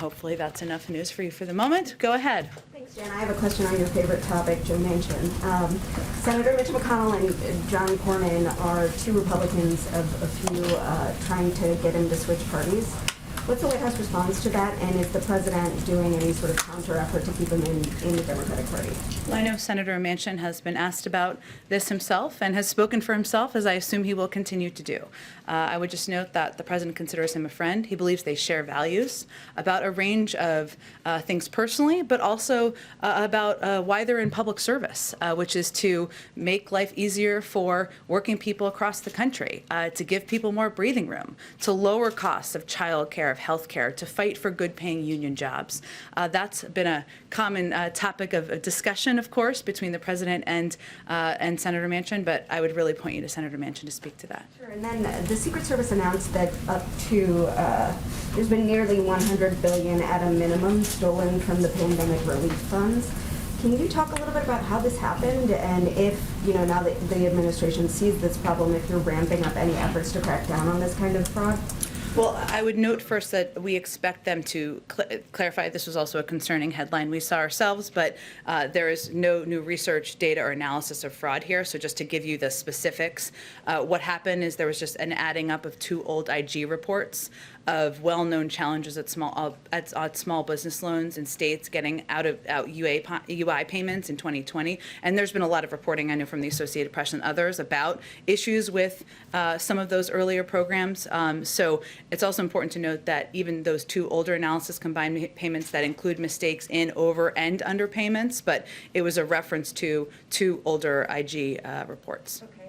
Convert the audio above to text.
hopefully that's enough news for you for the moment. Go ahead. Thanks, Jen. I have a question on your favorite topic, Joe Manchin. Senator Mitch McConnell and John Cornyn are two Republicans of a few trying to get him to switch parties. What's the White House response to that, and is the president doing any sort of counter effort to keep him in the Democratic Party? Well, I know Senator Manchin has been asked about this himself and has spoken for himself, as I assume he will continue to do. I would just note that the president considers him a friend. He believes they share values about a range of things personally, but also about why they're in public service, which is to make life easier for working people across the country, to give people more breathing room, to lower costs of childcare, of healthcare, to fight for good-paying union jobs. That's been a common topic of discussion, of course, between the president and Senator Manchin, but I would really point you to Senator Manchin to speak to that. Sure, and then the Secret Service announced that up to, there's been nearly $100 billion at a minimum stolen from the pandemic relief funds. Can you talk a little bit about how this happened, and if, now that the administration sees this problem, if you're ramping up any efforts to crack down on this kind of fraud? Well, I would note first that we expect them to clarify. This was also a concerning headline we saw ourselves, but there is no new research, data, or analysis of fraud here. So just to give you the specifics, what happened is there was just an adding up of two old IG reports of well-known challenges at small business loans in states getting out UI payments in 2020. And there's been a lot of reporting, I know, from the Associated Press and others about issues with some of those earlier programs. So it's also important to note that even those two older analysis combined payments that include mistakes in over and under payments, but it was a reference to two older IG reports. Okay.